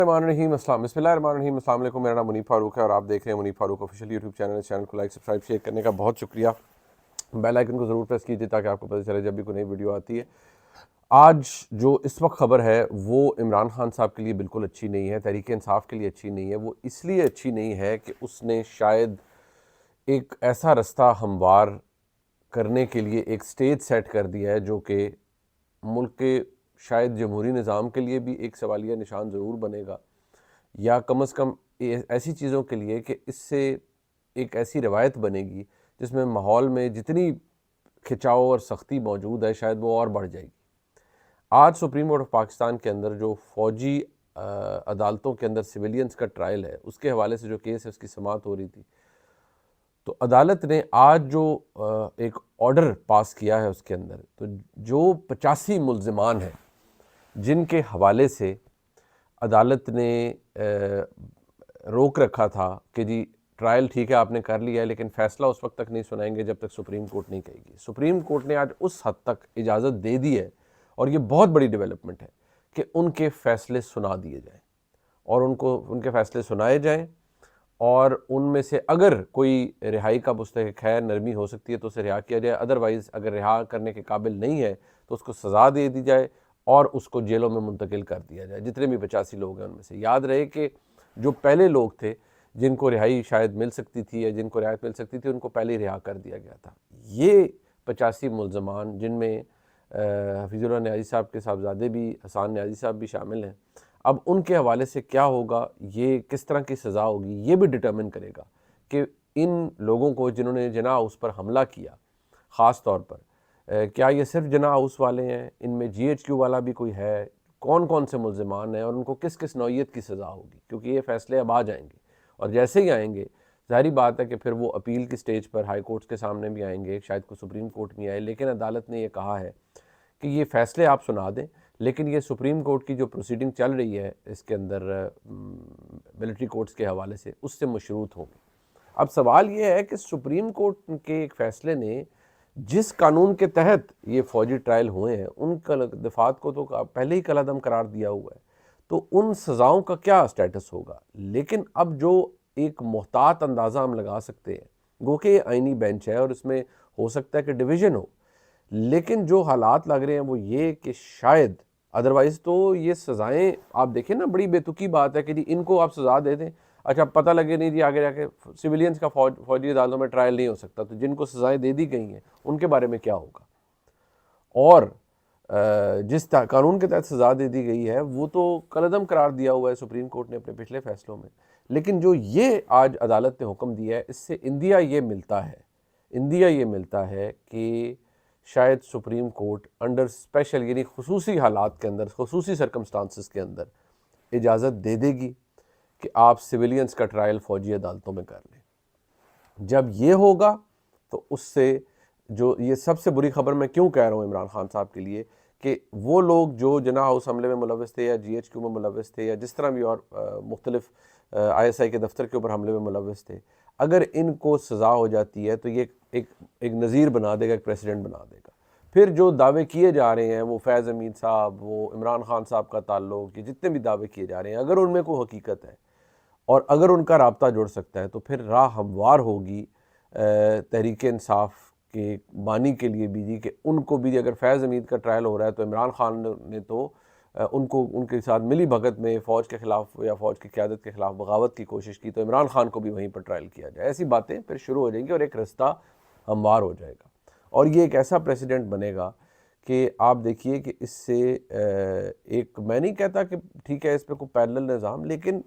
بسم اللہ الرحمن الرحیم. السلام علیکم. میرا نام منیب فاروق ہے اور آپ دیکھ رہے ہیں منیب فاروق آفیشیل یوٹیوب چینل. اس چینل کو لائک سبسکرائب شیئر کرنے کا بہت شکریہ. بیل آئیکن کو ضرور پریس کیجیے تاکہ آپ کو پتہ چلے جب بھی کوئی نئی ویڈیو آتی ہے. آج جو اس وقت خبر ہے وہ عمران خان صاحب کے لیے بالکل اچھی نہیں ہے, تحریک انصاف کے لیے اچھی نہیں ہے. وہ اس لیے اچھی نہیں ہے کہ اس نے شاید ایک ایسا رستہ ہموار کرنے کے لیے ایک سٹیج سیٹ کر دیا ہے جو کہ ملک کے شاید جمہوری نظام کے لیے بھی ایک سوالیہ نشان ضرور بنے گا, یا کم از کم ایسی چیزوں کے لیے کہ اس سے ایک ایسی روایت بنے گی جس میں ماحول میں جتنی کھچاؤ اور سختی موجود ہے شاید وہ اور بڑھ جائے گی. آج سپریم کورٹ آف پاکستان کے اندر جو فوجی عدالتوں کے اندر سویلینز کا ٹرائل ہے اس کے حوالے سے جو کیس ہے اس کی سماعت ہو رہی تھی, تو عدالت نے آج جو ایک آرڈر پاس کیا ہے اس کے اندر, تو جو 85 ملزمان ہیں جن کے حوالے سے عدالت نے روک رکھا تھا کہ جی ٹرائل ٹھیک ہے آپ نے کر لیا ہے لیکن فیصلہ اس وقت تک نہیں سنائیں گے جب تک سپریم کورٹ نہیں کہے گی. سپریم کورٹ نے آج اس حد تک اجازت دے دی ہے, اور یہ بہت بڑی ڈیولپمنٹ ہے, کہ ان کے فیصلے سنا دیے جائیں اور ان کے فیصلے سنائے جائیں, اور ان میں سے اگر کوئی رہائی کا مستحق ہے, نرمی ہو سکتی ہے تو اسے رہا کیا جائے, ادروائز اگر رہا کرنے کے قابل نہیں ہے تو اس کو سزا دے دی جائے اور اس کو جیلوں میں منتقل کر دیا جائے. جتنے بھی 85 لوگ ہیں ان میں سے یاد رہے کہ جو پہلے لوگ تھے جن کو رہائی شاید مل سکتی تھی یا جن کو رعایت مل سکتی تھی ان کو پہلے ہی رہا کر دیا گیا تھا. یہ 85 ملزمان جن میں حفیظ اللہ نیازی صاحب کے صاحبزادے بھی, حسان نیازی صاحب بھی شامل ہیں, اب ان کے حوالے سے کیا ہوگا, یہ کس طرح کی سزا ہوگی, یہ بھی ڈٹرمن کرے گا کہ ان لوگوں کو جنہوں نے جناح ہاؤس پر حملہ کیا خاص طور پر, کیا یہ صرف جناح ہاؤس والے ہیں, ان میں جی ایچ کیو والا بھی کوئی ہے, کون کون سے ملزمان ہیں اور ان کو کس کس نوعیت کی سزا ہوگی, کیونکہ یہ فیصلے اب آ جائیں گے. اور جیسے ہی آئیں گے ظاہری بات ہے کہ پھر وہ اپیل کی سٹیج پر ہائی کورٹس کے سامنے بھی آئیں گے, شاید کو سپریم کورٹ میں آئے, لیکن عدالت نے یہ کہا ہے کہ یہ فیصلے آپ سنا دیں لیکن یہ سپریم کورٹ کی جو پروسیڈنگ چل رہی ہے اس کے اندر ملٹری کورٹس کے حوالے سے اس سے مشروط ہوں گے. اب سوال یہ ہے کہ سپریم کورٹ کے ایک فیصلے نے جس قانون کے تحت یہ فوجی ٹرائل ہوئے ہیں ان کا دفعات کو تو پہلے ہی کالعدم قرار دیا ہوا ہے, تو ان سزاؤں کا کیا سٹیٹس ہوگا. لیکن اب جو ایک محتاط اندازہ ہم لگا سکتے ہیں, گو کہ یہ آئینی بینچ ہے اور اس میں ہو سکتا ہے کہ ڈویژن ہو, لیکن جو حالات لگ رہے ہیں وہ یہ کہ شاید ادروائز تو یہ سزائیں آپ دیکھیں نا, بڑی بے تکی بات ہے کہ جی ان کو آپ سزا دے دیں, اچھا پتہ لگے نہیں جی آگے جا کے سویلینز کا فوجی عدالتوں میں ٹرائل نہیں ہو سکتا, تو جن کو سزائیں دے دی گئی ہیں ان کے بارے میں کیا ہوگا. اور جس قانون کے تحت سزا دے دی گئی ہے وہ تو کالعدم قرار دیا ہوا ہے سپریم کورٹ نے اپنے پچھلے فیصلوں میں, لیکن جو یہ آج عدالت نے حکم دیا ہے اس سے اندیا یہ ملتا ہے کہ شاید سپریم کورٹ انڈر اسپیشل یعنی خصوصی حالات کے اندر, خصوصی سرکمسٹانسز کے اندر اجازت دے دے گی کہ آپ سویلینز کا ٹرائل فوجی عدالتوں میں کر لیں. جب یہ ہوگا تو اس سے جو یہ سب سے بری خبر میں کیوں کہہ رہا ہوں عمران خان صاحب کے لیے, کہ وہ لوگ جو جناح ہاؤس حملے میں ملوث تھے یا جی ایچ کیو میں ملوث تھے یا جس طرح بھی اور مختلف آئی ایس آئی کے دفتر کے اوپر حملے میں ملوث تھے, اگر ان کو سزا ہو جاتی ہے تو یہ ایک نظیر بنا دے گا, ایک پریسیڈنٹ بنا دے گا. پھر جو دعوے کیے جا رہے ہیں وہ فیض امین صاحب, وہ عمران خان صاحب کا تعلق, یہ جتنے بھی دعوے کیے جا رہے ہیں اگر ان میں کوئی حقیقت ہے اور اگر ان کا رابطہ جڑ سکتا ہے تو پھر راہ ہموار ہوگی تحریک انصاف کے بانی کے لیے بھی, جی کہ ان کو بھی اگر فیض امین کا ٹرائل ہو رہا ہے تو عمران خان نے تو ان کے ساتھ ملی بھگت میں فوج کے خلاف یا فوج کی قیادت کے خلاف بغاوت کی کوشش کی, تو عمران خان کو بھی وہیں پر ٹرائل کیا جائے. ایسی باتیں پھر شروع ہو جائیں گی اور ایک رستہ ہموار ہو جائے گا, اور یہ ایک ایسا پریسیڈنٹ بنے گا کہ آپ دیکھیے کہ اس سے ایک, میں نہیں کہتا کہ ٹھیک ہے اس پہ کوئی پیرلل نظام, لیکن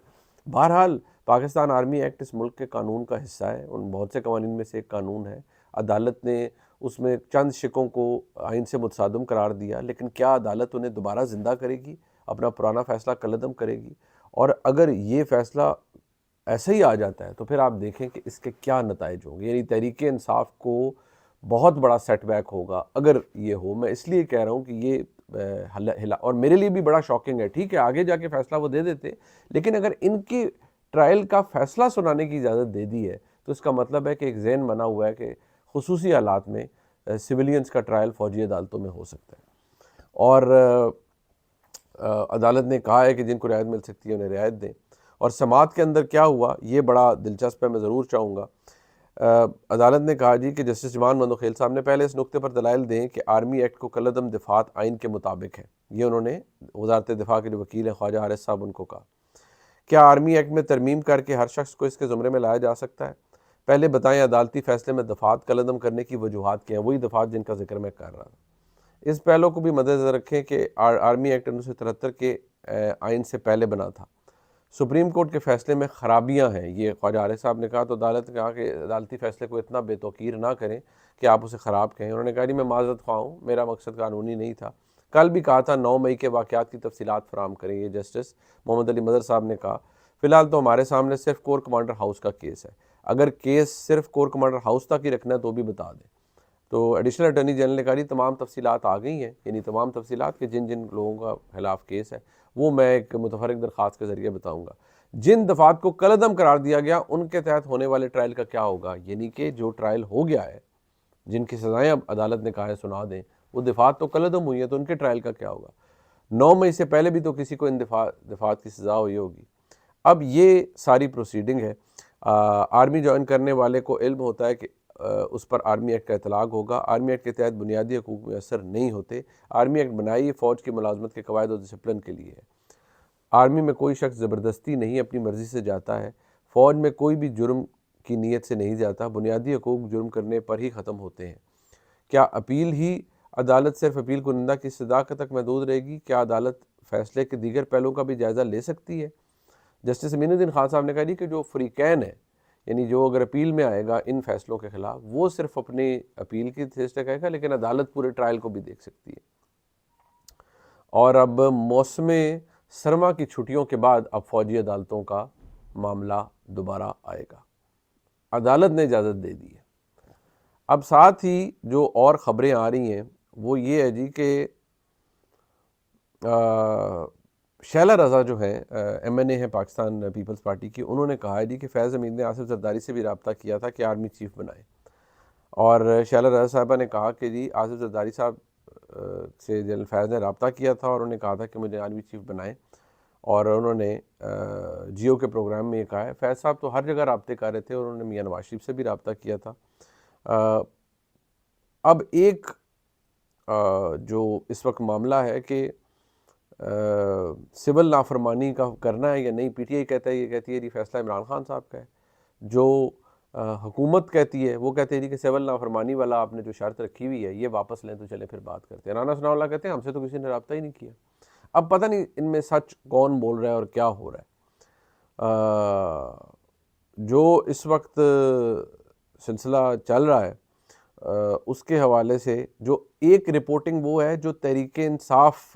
بہرحال پاکستان آرمی ایکٹ اس ملک کے قانون کا حصہ ہے, ان بہت سے قوانین میں سے ایک قانون ہے. عدالت نے اس میں چند شکوں کو آئین سے متصادم قرار دیا, لیکن کیا عدالت انہیں دوبارہ زندہ کرے گی, اپنا پرانا فیصلہ کالعدم کرے گی؟ اور اگر یہ فیصلہ ایسا ہی آ جاتا ہے تو پھر آپ دیکھیں کہ اس کے کیا نتائج ہوں گے. یعنی تحریک انصاف کو بہت بڑا سیٹ بیک ہوگا اگر یہ ہو. میں اس لیے کہہ رہا ہوں کہ یہ اور میرے لیے بھی بڑا شاکنگ ہے. ٹھیک ہے آگے جا کے فیصلہ وہ دے دیتے, لیکن اگر ان کی ٹرائل کا فیصلہ سنانے کی اجازت دے دی ہے تو اس کا مطلب ہے کہ ایک ذہن بنا ہوا ہے کہ خصوصی حالات میں سویلینز کا ٹرائل فوجی عدالتوں میں ہو سکتا ہے. اور عدالت نے کہا ہے کہ جن کو رعایت مل سکتی ہے انہیں رعایت دیں. اور سماعت کے اندر کیا ہوا یہ بڑا دلچسپ ہے, میں ضرور چاہوں گا. عدالت نے کہا جی کہ جسٹس جمان مندوخیل صاحب نے پہلے اس نقطے پر دلائل دیں کہ آرمی ایکٹ کو کالعدم دفاعات آئین کے مطابق ہے. یہ انہوں نے وزارت دفاع کے جو وکیل ہیں خواجہ حارث صاحب ان کو کہا. کیا آرمی ایکٹ میں ترمیم کر کے ہر شخص کو اس کے زمرے میں لایا جا سکتا ہے؟ پہلے بتائیں عدالتی فیصلے میں دفعات کالعدم کرنے کی وجوہات کیا ہیں؟ وہی دفعات جن کا ذکر میں کر رہا تھا. اس پہلو کو بھی مد نظر رکھیں کہ آرمی ایکٹ 1973 کے آئین سے پہلے بنا تھا. سپریم کورٹ کے فیصلے میں خرابیاں ہیں, یہ خواجہ حارث صاحب نے کہا. تو عدالت نے کہا کہ عدالتی فیصلے کو اتنا بے توقیر نہ کریں کہ آپ اسے خراب کہیں. انہوں نے کہا جی میں معذرت خواہ ہوں, میرا مقصد قانونی نہیں تھا. کل بھی کہا تھا 9 مئی کے واقعات کی تفصیلات فراہم کریں, یہ جسٹس محمد علی مظہر صاحب نے کہا. فی الحال تو ہمارے سامنے صرف کور کمانڈر ہاؤس کا کیس ہے. اگر کیس صرف کور کمانڈر ہاؤس تک ہی رکھنا ہے تو بھی بتا دیں. تو ایڈیشنل اٹارنی جنرل نے کہا جی تمام تفصیلات آ گئی ہیں, یعنی تمام تفصیلات کہ جن جن لوگوں کا خلاف کیس ہے وہ میں ایک متفرق درخواست کے ذریعے بتاؤں گا. جن دفعات کو کالعدم قرار دیا گیا ان کے تحت ہونے والے ٹرائل کا کیا ہوگا, یعنی کہ جو ٹرائل ہو گیا ہے جن کی سزائیں اب عدالت نے کہا ہے سنا دیں, وہ دفعات تو کالعدم ہوئی ہیں, تو ان کے ٹرائل کا کیا ہوگا؟ 9 مئی سے پہلے بھی تو کسی کو ان دفعات کی سزا ہوئی ہوگی. اب یہ ساری پروسیڈنگ ہے. آرمی جوائن کرنے والے کو علم ہوتا ہے کہ اس پر آرمی ایکٹ کا اطلاق ہوگا. آرمی ایکٹ کے تحت بنیادی حقوق میسر نہیں ہوتے. آرمی ایکٹ بنائی فوج کی ملازمت کے قواعد و ڈسپلن کے لیے ہے. آرمی میں کوئی شخص زبردستی نہیں اپنی مرضی سے جاتا ہے. فوج میں کوئی بھی جرم کی نیت سے نہیں جاتا. بنیادی حقوق جرم کرنے پر ہی ختم ہوتے ہیں. کیا اپیل ہی عدالت صرف اپیل کنندہ کی صداقت تک محدود رہے گی؟ کیا عدالت فیصلے کے دیگر پہلوؤں کا بھی جائزہ لے سکتی ہے؟ جسٹس امین الدین خان صاحب نے کہا جی کہ جو فریقین ہے, یعنی جو اگر اپیل میں آئے گا ان فیصلوں کے خلاف, وہ صرف اپنی اپیل کی حیثیت سے کہے گا, لیکن عدالت پورے ٹرائل کو بھی دیکھ سکتی ہے. اور اب موسم سرما کی چھٹیوں کے بعد اب فوجی عدالتوں کا معاملہ دوبارہ آئے گا. عدالت نے اجازت دے دی ہے. اب ساتھ ہی جو اور خبریں آ رہی ہیں وہ یہ ہے جی کہ شیلہ رضا جو ہیں ایم این اے ہیں پاکستان پیپلز پارٹی کی, انہوں نے کہا ہے جی کہ فیض حمید نے آصف زرداری سے بھی رابطہ کیا تھا کہ آرمی چیف بنائے. اور شیلہ رضا صاحبہ نے کہا کہ جی آصف زرداری صاحب سے جنرل فیض نے رابطہ کیا تھا اور انہوں نے کہا تھا کہ مجھے آرمی چیف بنائیں. اور انہوں نے جیو کے پروگرام میں یہ کہا ہے. فیض صاحب تو ہر جگہ رابطے کر رہے تھے, اور انہوں نے میاں نواز شریف سے بھی رابطہ کیا تھا. اب ایک جو اس وقت معاملہ ہے کہ سول نافرمانی کا کرنا ہے یا نہیں, پی ٹی آئی کہتا ہے, یہ کہتی ہے جی فیصلہ عمران خان صاحب کا ہے. جو حکومت کہتی ہے وہ کہتے ہیں جی کہ سول نافرمانی والا آپ نے جو شرط رکھی ہوئی ہے یہ واپس لیں تو چلے پھر بات کرتے ہیں. رانا ثناء اللہ کہتے ہیں ہم سے تو کسی نے رابطہ ہی نہیں کیا. اب پتہ نہیں ان میں سچ کون بول رہا ہے اور کیا ہو رہا ہے. جو اس وقت سلسلہ چل رہا ہے اس کے حوالے سے جو ایک رپورٹنگ وہ ہے جو تحریک انصاف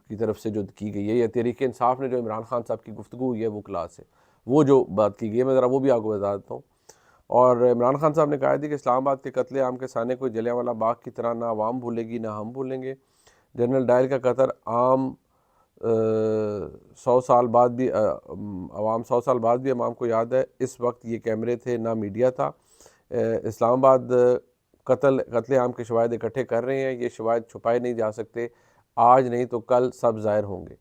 کی طرف سے جو کی گئی ہے, یا تحریک انصاف نے جو عمران خان صاحب کی گفتگو ہوئی ہے وہ کلاس ہے, وہ جو بات کی گئی ہے میں ذرا وہ بھی آپ کو بتا دیتا ہوں. اور عمران خان صاحب نے کہا تھی کہ اسلام آباد کے قتل عام کے سانے کو جلیانوالہ باغ کی طرح نہ عوام بھولے گی نہ ہم بھولیں گے. جنرل ڈائر کا قتل عام 100 سال بعد بھی عوام 100 سال بعد بھی عوام کو یاد ہے. اس وقت یہ کیمرے تھے نہ میڈیا تھا. اسلام آباد قتل عام کے شواہد اکٹھے کر رہے ہیں, یہ شواہد چھپائے نہیں جا سکتے, آج نہیں تو کل سب ظاہر ہوں گے.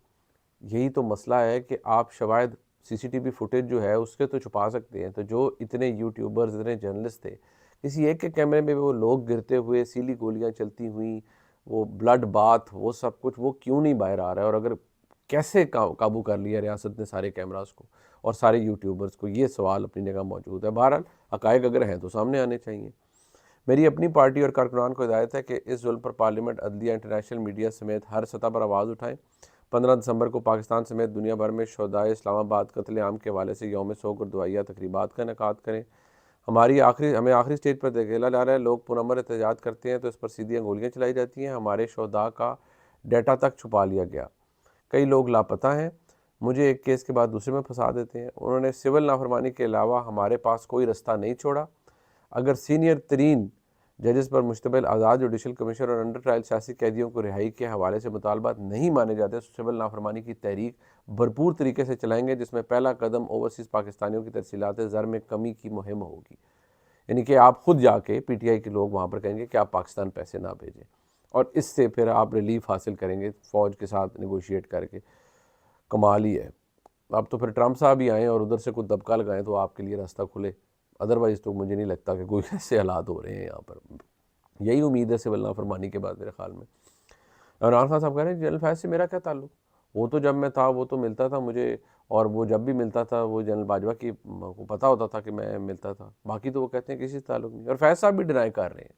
یہی تو مسئلہ ہے کہ آپ شواہد سی سی ٹی وی فوٹیج جو ہے اس کے تو چھپا سکتے ہیں, تو جو اتنے یوٹیوبرز اتنے جرنلسٹ تھے, کسی ایک کے کیمرے میں وہ لوگ گرتے ہوئے, سیلی گولیاں چلتی ہوئیں, وہ بلڈ بات, وہ سب کچھ, وہ کیوں نہیں باہر آ رہا ہے؟ اور اگر کیسے قابو کر لیا ریاست نے سارے کیمراز کو اور سارے یوٹیوبرز کو, یہ سوال اپنی جگہ موجود ہے. بہرحال حقائق اگر ہیں تو سامنے آنے چاہیے. میری اپنی پارٹی اور کارکنان کو ہدایت ہے کہ اس ظلم پر پارلیمنٹ, عدلیہ, انٹرنیشنل میڈیا سمیت ہر سطح پر آواز اٹھائیں. 15 دسمبر کو پاکستان سمیت دنیا بھر میں شہدائے اسلام آباد قتل عام کے حوالے سے یوم سوگ اور دعائیہ تقریبات کا انعقاد کریں. ہمیں آخری سٹیج پر دھکیلا جا رہا ہے. لوگ پرامن احتجاج کرتے ہیں تو اس پر سیدھی انگولیاں چلائی جاتی ہیں. ہمارے شہداء کا ڈیٹا تک چھپا لیا گیا. کئی لوگ لاپتہ ہیں, مجھے ایک کیس کے بعد دوسرے میں پھنسا دیتے ہیں. انہوں نے سول نافرمانی کے علاوہ ہمارے پاس کوئی رستہ نہیں چھوڑا. اگر سینئر ترین ججز پر مشتمل آزاد جوڈیشل کمیشن اور انڈر ٹرائل سیاسی قیدیوں کو رہائی کے حوالے سے مطالبات نہیں مانے جاتے, سول نافرمانی کی تحریک بھرپور طریقے سے چلائیں گے, جس میں پہلا قدم اوورسیز پاکستانیوں کی ترسیلات زر میں کمی کی مہم ہوگی. یعنی کہ آپ خود جا کے پی ٹی آئی کے لوگ وہاں پر کہیں گے کہ آپ پاکستان پیسے نہ بھیجیں. اور اس سے پھر آپ ریلیف حاصل کریں گے فوج کے ساتھ نیگوشیٹ کر کے. کمال ہی ہے. اب تو پھر ٹرمپ صاحب ہی آئیں اور ادھر سے کوئی دبکا لگائیں تو آپ کے لیے راستہ کھلے. ادروائز تو مجھے نہیں لگتا کہ کوئی ایسے حالات ہو رہے ہیں یہاں پر. یہی امید ہے سول نافرمانی کے بعد میرے خیال میں. عمران خان صاحب کہہ رہے ہیں جنرل فیض سے میرا کیا تعلق, وہ تو جب میں تھا وہ تو ملتا تھا مجھے, اور وہ جب بھی ملتا تھا وہ جنرل باجوہ کی کو پتہ ہوتا تھا کہ میں ملتا تھا, باقی تو وہ کہتے ہیں کسی سے تعلق نہیں. اور فیض صاحب بھی ڈینائی کر رہے ہیں.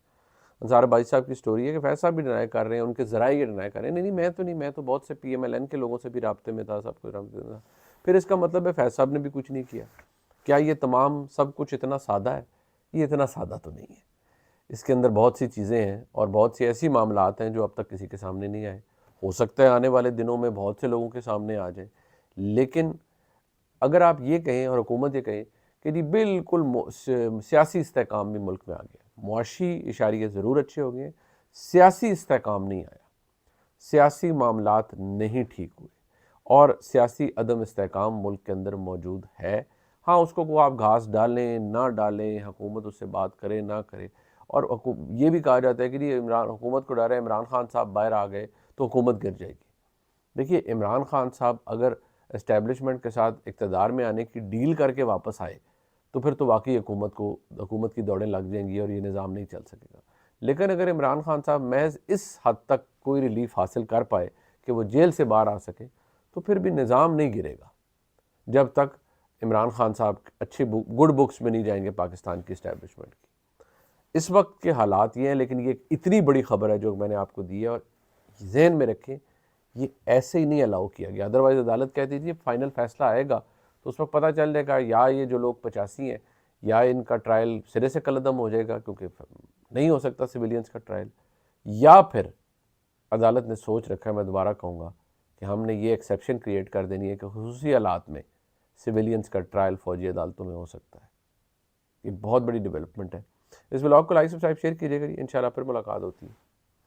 انصار بھائی صاحب کی سٹوری ہے کہ فیض صاحب بھی ڈینائی کر رہے ہیں, ان کے ذرائع یہ ڈینائی کر رہے ہیں نہیں میں تو بہت سے پی ایم ایل این کے لوگوں سے بھی رابطے میں تھا, سب کچھ رابطے میں تھا. پھر اس کا مطلب ہے فیض صاحب نے بھی کچھ نہیں کیا. کیا یہ تمام سب کچھ اتنا سادہ ہے؟ یہ اتنا سادہ تو نہیں ہے. اس کے اندر بہت سی چیزیں ہیں اور بہت سی ایسی معاملات ہیں جو اب تک کسی کے سامنے نہیں آئے. ہو سکتا ہے آنے والے دنوں میں بہت سے لوگوں کے سامنے آ جائیں, لیکن اگر آپ یہ کہیں اور حکومت یہ کہیں کہ جی بالکل سیاسی استحکام بھی ملک میں آ گیا, معاشی اشاریے ضرور اچھے ہو گئے ہیں, سیاسی استحکام نہیں آیا, سیاسی معاملات نہیں ٹھیک ہوئے, اور سیاسی عدم استحکام ملک کے اندر موجود ہے. ہاں اس کو آپ گھاس ڈالیں نہ ڈالیں, حکومت اس سے بات کرے نہ کرے, اور یہ بھی کہا جاتا ہے کہ جی حکومت کو ڈر ہے عمران خان صاحب باہر آ گئے تو حکومت گر جائے گی. دیکھیے عمران خان صاحب اگر اسٹیبلشمنٹ کے ساتھ اقتدار میں آنے کی ڈیل کر کے واپس آئے تو پھر تو واقعی حکومت کی دوڑیں لگ جائیں گی اور یہ نظام نہیں چل سکے گا. لیکن اگر عمران خان صاحب محض اس حد تک کوئی ریلیف حاصل کر پائے کہ وہ جیل سے باہر آ سکے تو پھر بھی نظام نہیں گرے گا جب تک عمران خان صاحب اچھی گڈ بکس میں نہیں جائیں گے پاکستان کی اسٹیبلشمنٹ کی. اس وقت کے حالات یہ ہیں, لیکن یہ اتنی بڑی خبر ہے جو میں نے آپ کو دی ہے, اور ذہن میں رکھیں یہ ایسے ہی نہیں الاؤ کیا گیا. ادروائز عدالت کہتی تھی فائنل فیصلہ آئے گا تو اس وقت پتہ چل جائے گا یا یہ جو لوگ 85 ہیں یا ان کا ٹرائل سرے سے کلعدم ہو جائے گا کیونکہ نہیں ہو سکتا سویلینز کا ٹرائل, یا پھر عدالت نے سوچ رکھا ہے, میں دوبارہ کہوں گا کہ ہم نے یہ ایکسیپشن کریٹ کر دینی ہے کہ خصوصی حالات میں سویلینز کا ٹرائل فوجی عدالتوں میں ہو سکتا ہے. یہ بہت بڑی ڈیولپمنٹ ہے. اس بلاگ کو لائک سبسکرائب شیئر کیجیے گا. انشاءاللہ پھر ملاقات ہوتی ہے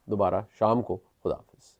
دوبارہ شام کو. خدا حافظ.